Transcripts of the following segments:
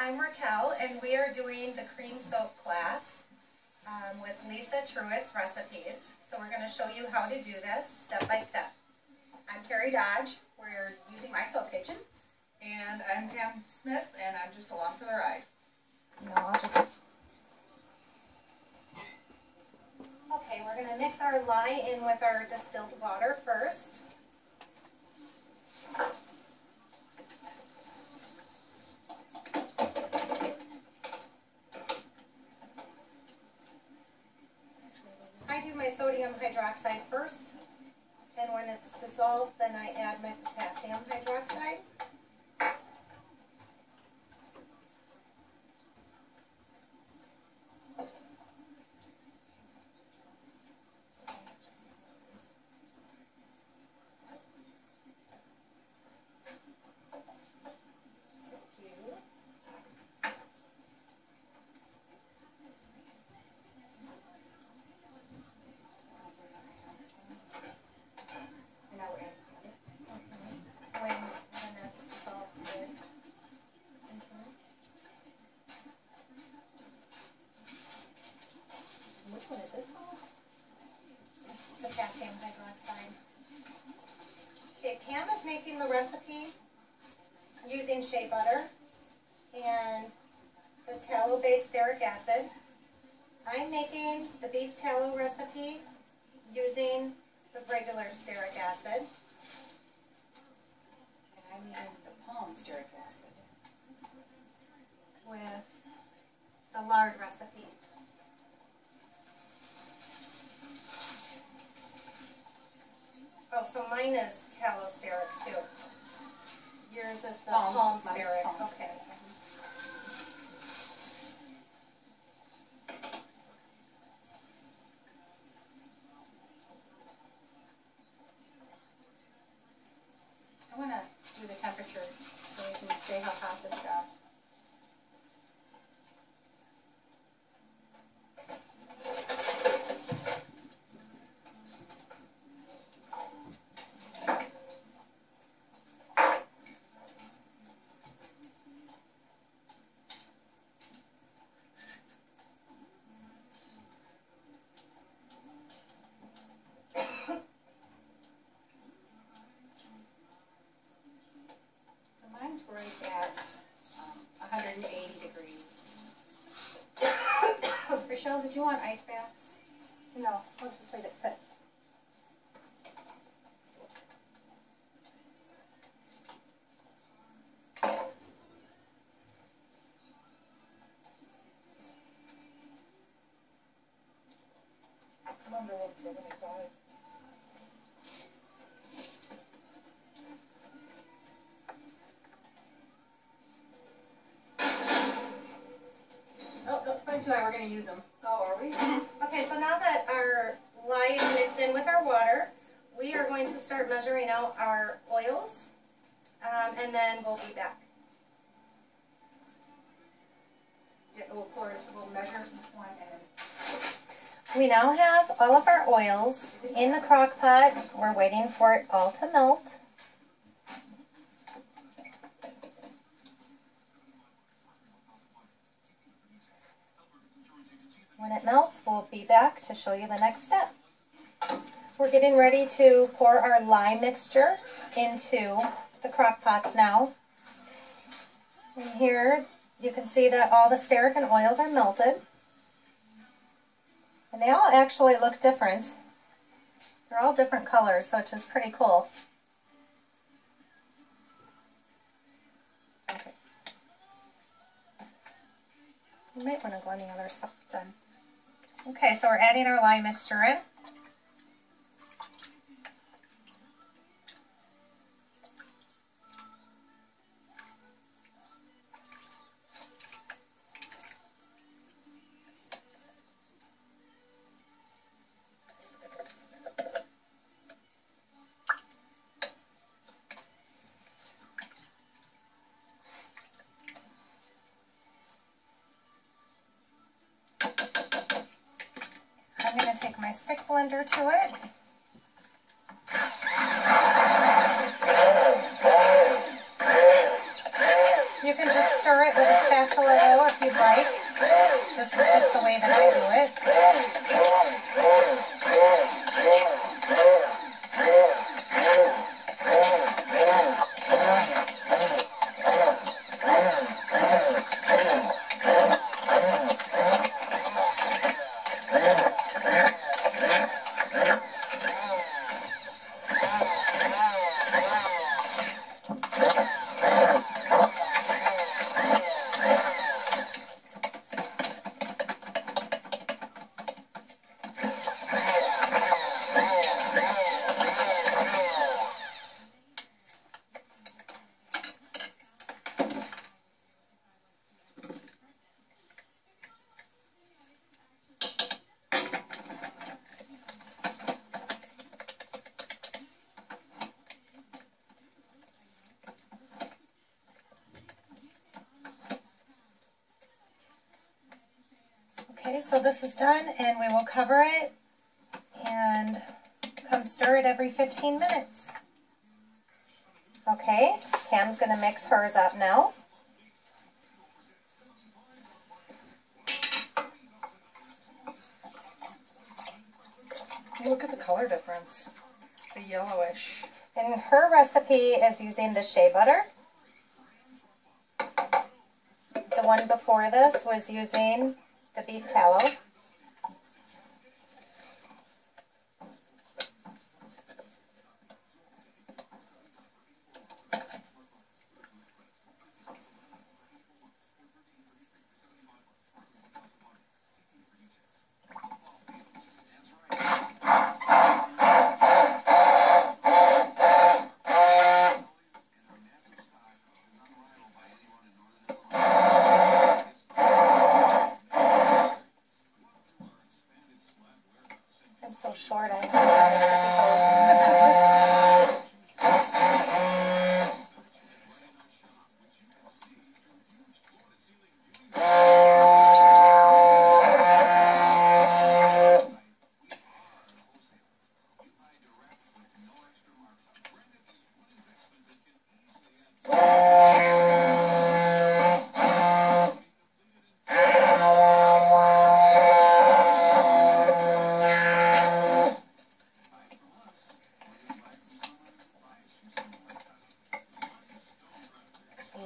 I'm Raquel, and we are doing the cream soap class with Lisa Truitt's recipes. So we're going to show you how to do this step by step. I'm Terry Dodge. We're using my soap kitchen. And I'm Pam Smith, and I'm just along for the ride. Okay, we're going to mix our lye in with our distilled water first. I do my sodium hydroxide first, and when it's dissolved, then I add my potassium hydroxide. What is this called? Potassium hydroxide. Okay, Pam is making the recipe using shea butter and the tallow-based stearic acid. I'm making the beef tallow recipe using the regular stearic acid. And I'm using the palm stearic acid. With the lard recipe. Oh, so mine is tallow stearic too. Yours is the palm stearic. Okay. I want to do the temperature so we can see how hot this got. Mine's right at 180 degrees. Rochelle, did you want ice baths? No, we'll just let it sit. I'm under 175. We're going to use them. Oh, are we? Okay, so now that our lye is mixed in with our water, we are going to start measuring out our oils, and then we'll be back. Yeah, we'll measure each one and We now have all of our oils in the crock pot. We're waiting for it all to melt. When it melts, we'll be back to show you the next step. We're getting ready to pour our lye mixture into the crock pots now. And here you can see that all the stearic and oils are melted. And they all actually look different. They're all different colors, which is pretty cool. Okay. You might want to go on the other side then. Okay, so we're adding our lye mixture in. I'm going to take my stick blender to it. You can just stir it with a spatula. a little if you'd like. This is just the way that I do it. Okay, so this is done, and we will cover it and come stir it every 15 minutes. Okay, Pam's going to mix hers up now. Look at the color difference. The yellowish. And her recipe is using the shea butter. The one before this was using the beef tallow. I'm so short, I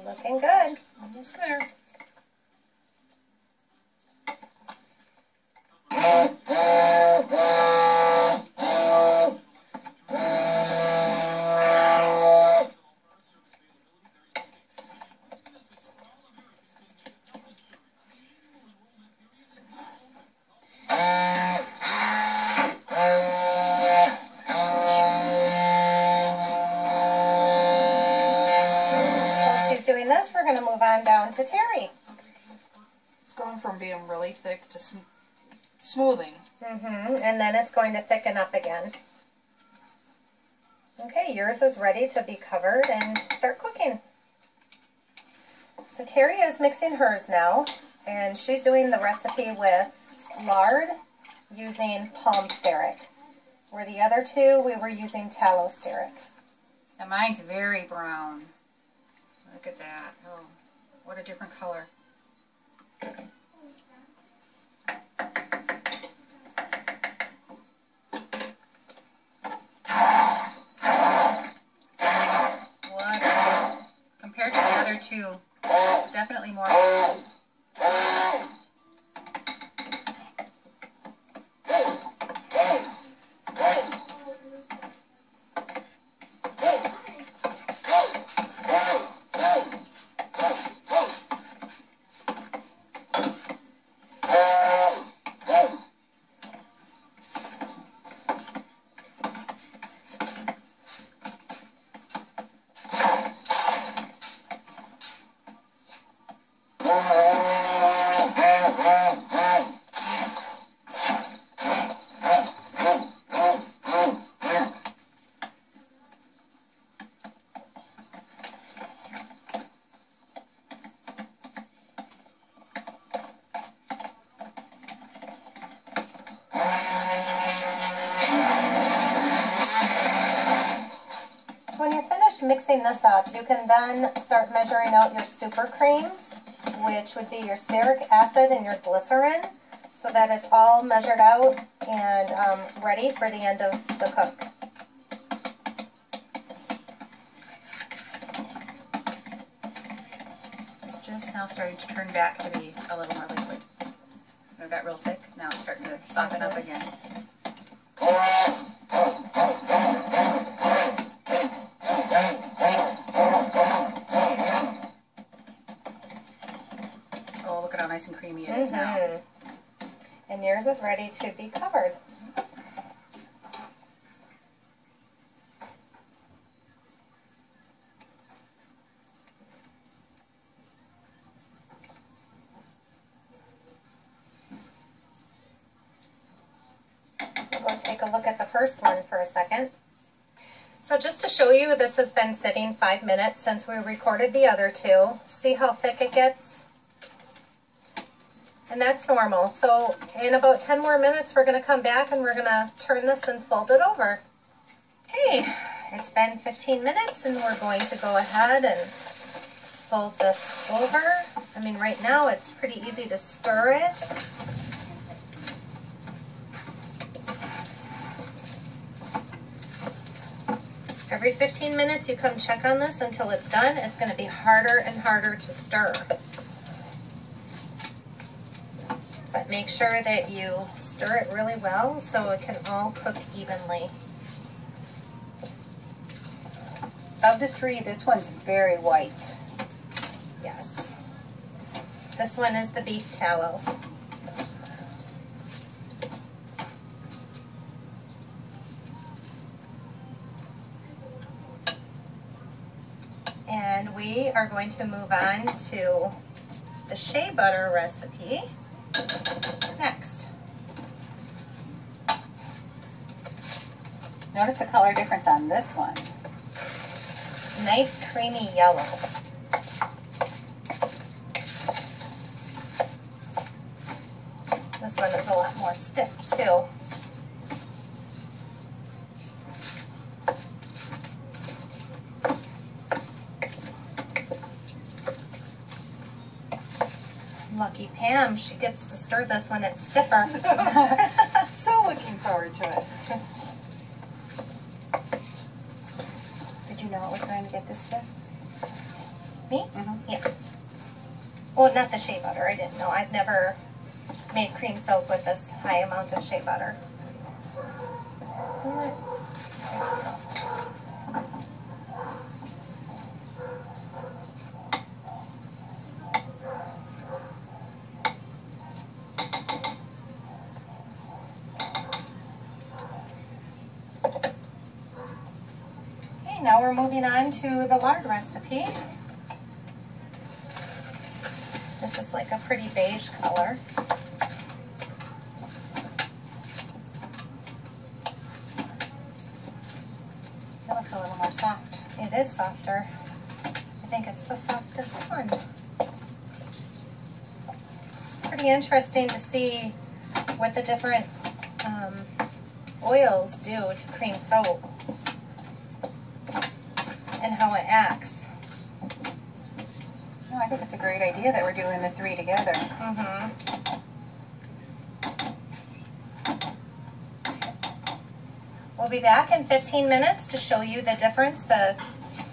looking good. Almost there. Doing this, we're going to move on down to Terry. It's going from being really thick to smoothing. And then it's going to thicken up again. Okay, yours is ready to be covered and start cooking. So Terry is mixing hers now, and she's doing the recipe with lard using palm steric, where the other two we were using tallow steric. And mine's very brown. Look at that. Oh, what a different color. What? Compared to the other two, definitely more. When you're finished mixing this up, you can then start measuring out your super creams. which would be your stearic acid and your glycerin, so that it's all measured out and ready for the end of the cook. It's just now starting to turn back to be a little more liquid. It got real thick. Now it's starting to soften up again. Oh, look at how nice and creamy it is now. And yours is ready to be covered. We'll take a look at the first one for a second. So just to show you, this has been sitting 5 minutes since we recorded the other two. See how thick it gets? And that's normal. So in about 10 more minutes, we're going to come back and we're going to turn this and fold it over. Okay, it's been 15 minutes and we're going to go ahead and fold this over. I mean, right now it's pretty easy to stir it. Every 15 minutes you come check on this until it's done. It's going to be harder and harder to stir. But make sure that you stir it really well so it can all cook evenly. Of the three, this one's very white. Yes. This one is the beef tallow. And we are going to move on to the shea butter recipe next. Notice the color difference on this one. Nice creamy yellow. This one is a lot more stiff too. Lucky Pam, she gets to stir this when it's stiffer. So looking forward to it. Did you know it was going to get this stiff? Me? Mm-hmm. Yeah. Well, not the shea butter. I didn't know. I've never made cream soap with this high amount of shea butter. Now we're moving on to the lard recipe. This is like a pretty beige color. It looks a little more soft. It is softer. I think it's the softest one. Pretty interesting to see what the different oils do to cream soap and how it acts. Oh, I think it's a great idea that we're doing the three together. We'll be back in 15 minutes to show you the difference, the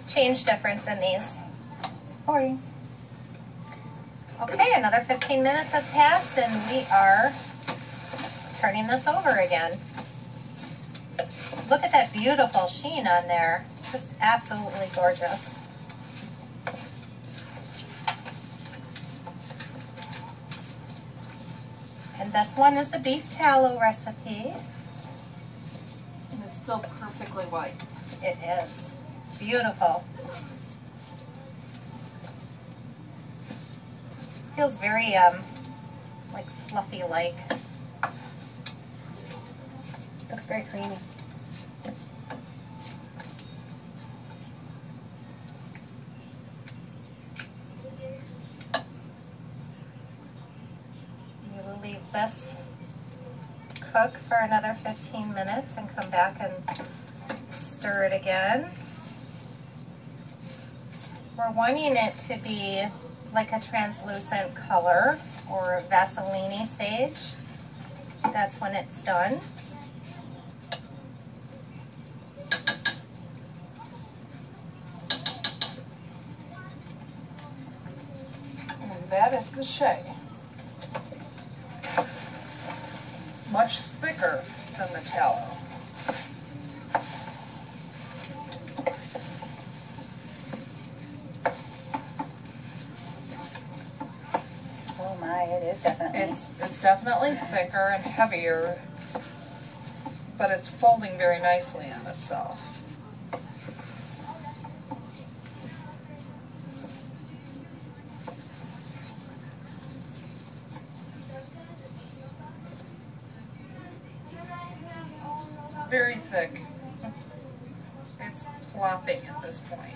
change difference in these. Sorry. Okay, another 15 minutes has passed and we are turning this over again. Look at that beautiful sheen on there. Just absolutely gorgeous. And this one is the beef tallow recipe. And it's still perfectly white. It is. Beautiful. Feels very, like fluffy-like. Looks very creamy. We will leave this cook for another 15 minutes and come back and stir it again. We're wanting it to be like a translucent color or Vaseline stage, that's when it's done. And that is the Shea. It's much thicker than the tallow. Oh my, it is definitely. It's definitely thicker and heavier, but it's folding very nicely on itself. Very thick. It's plopping at this point.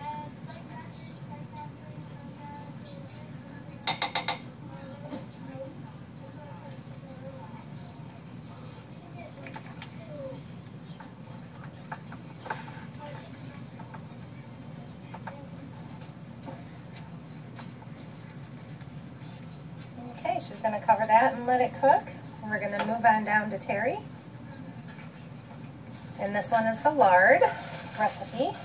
Okay, she's going to cover that and let it cook. We're going to move on down to Terry. And this one is the Lard Recipe.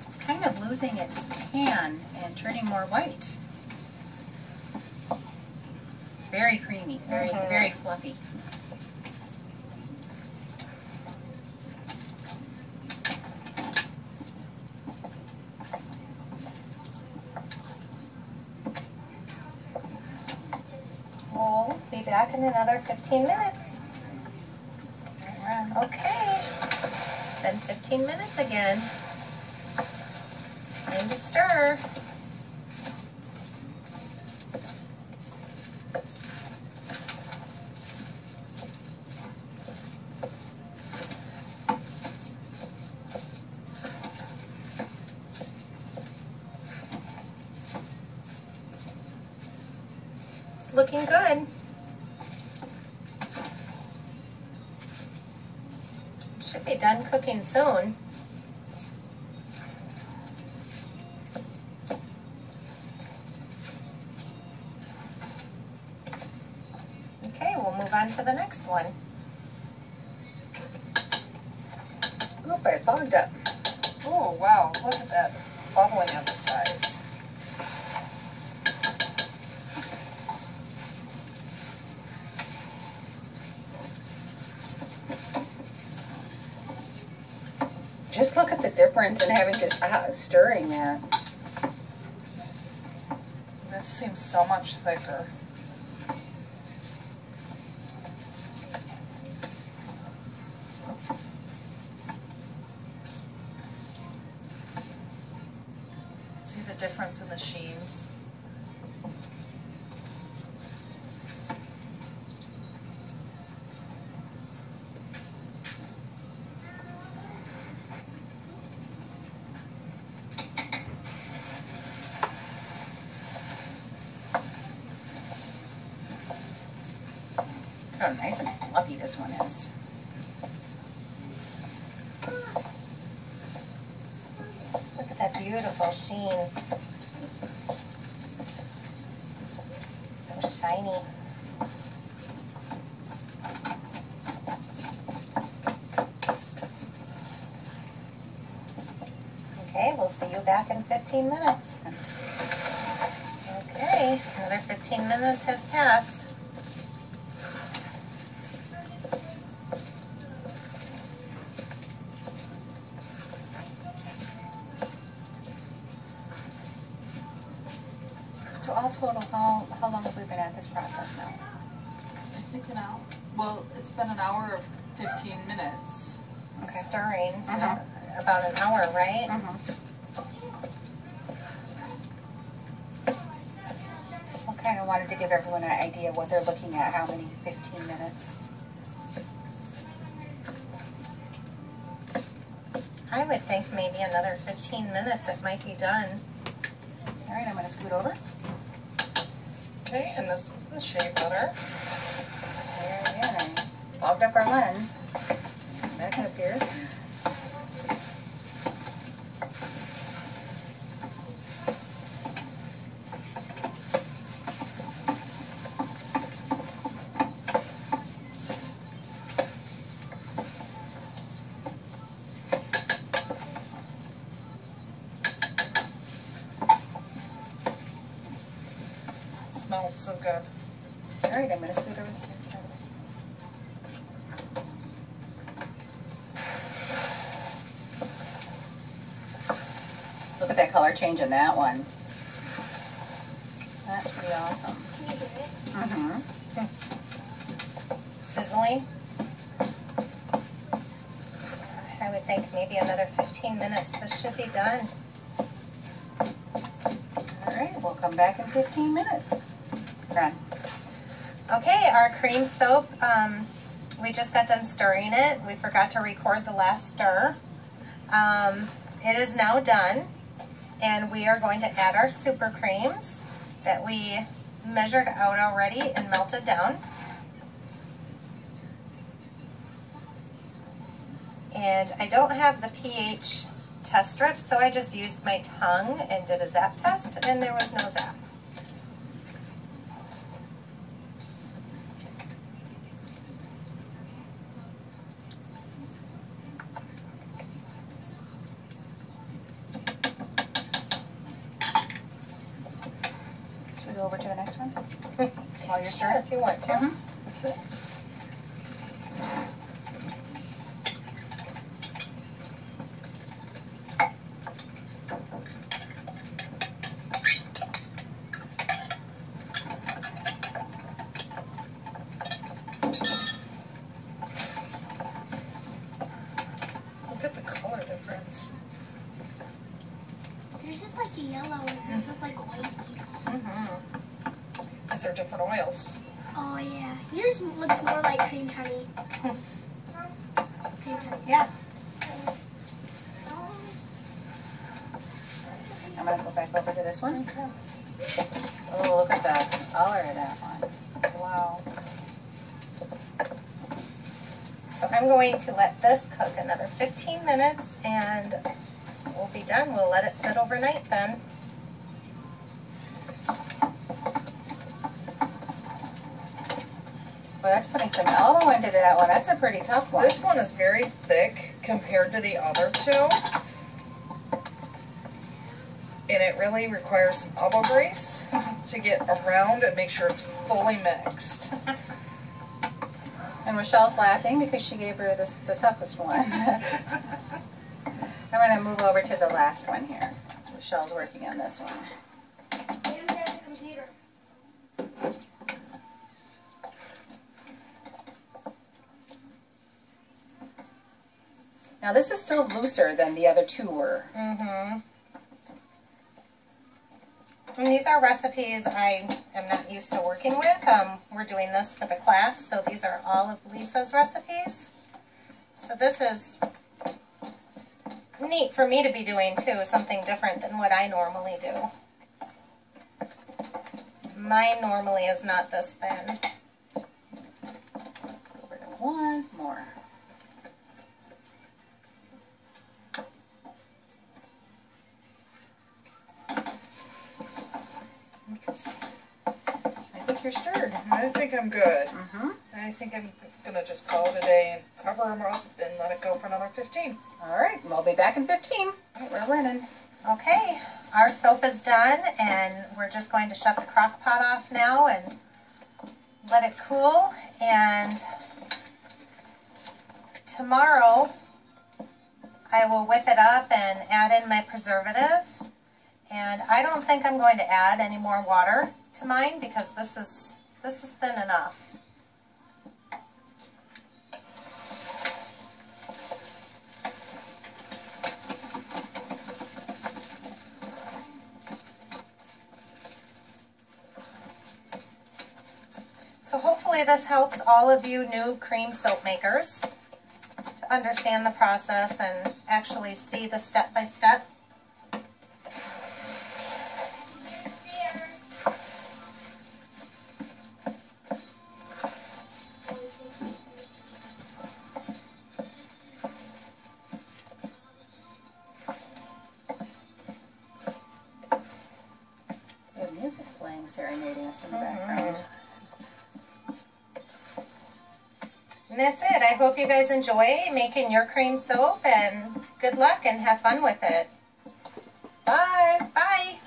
It's kind of losing its tan and turning more white. Very creamy, very fluffy. We'll be back in another 15 minutes. Okay, it's been 15 minutes again. Time to stir. It's looking good. Should be done cooking soon. Okay, we'll move on to the next one. Oop, I fogged up. Oh wow, look at that bubbling on the sides. Just look at the difference in having just stirring that. This seems so much thicker. See the difference in the sheens? Look how nice and fluffy this one is. Look at that beautiful sheen. So shiny. Okay, we'll see you back in 15 minutes. Okay, another 15 minutes has passed. So all total, how long have we been at this process now? I think an hour. Well, it's been an hour of 15 minutes. Okay. Stirring about an hour, right? Well, kind of wanted to give everyone an idea what they're looking at, how many 15 minutes. I would think maybe another 15 minutes it might be done. All right, I'm going to scoot over. Okay, and this is the shea butter. There we are. Fogged up our lens. back up here. Smells so good. All right, I'm going to scoot over this. Look at that color change in that one. That's pretty awesome. Can you hear it? Mm-hmm. Sizzling. I would think maybe another 15 minutes. This should be done. All right, we'll come back in 15 minutes. Run. Okay, our cream soap, we just got done stirring it. We forgot to record the last stir. It is now done, and we are going to add our super creams that we measured out already and melted down. And I don't have the pH test strip, so I just used my tongue and did a zap test, and there was no zap. Should we go over to the next one? While you're Sure, stirring? if you want to. Mhm. Look at the color difference. Yours is like yellow and yours is like white. Because they're different oils. Oh yeah. Yours looks more like cream honey. Cream honey. Yeah. I'm going to go back over to this one. Oh, look at the color of that one. Wow. So I'm going to let this cook another 15 minutes and we'll be done. We'll let it sit overnight then. Well, that's putting some elbow into that one. That's a pretty tough one. This one is very thick compared to the other two. And it really requires some elbow grease to get around and make sure it's fully mixed. And Rochelle's laughing because she gave her the toughest one. I'm going to move over to the last one here. Rochelle's working on this one. Sam's at the computer. Now this is still looser than the other two were. Mm-hmm. And these are recipes I am not used to working with. We're doing this for the class, so these are all of Lisa's recipes. So this is neat for me to be doing too, something different than what I normally do. Mine normally is not this thin. Over to one more. I think you're stirred. I think I'm good. Mm-hmm. I think I'm going to just call it a day and cover them up and let it go for another 15. All right, we'll be back in 15. All right, we're running. Okay, our soap is done, and we're just going to shut the crock pot off now and let it cool. And tomorrow I will whip it up and add in my preservative. And I don't think I'm going to add any more water to mine because this is thin enough. So hopefully this helps all of you new cream soap makers to understand the process and actually see the step-by-step. music playing, serenading us in the background. And that's it. I hope you guys enjoy making your cream soap, and good luck and have fun with it. Bye! Bye!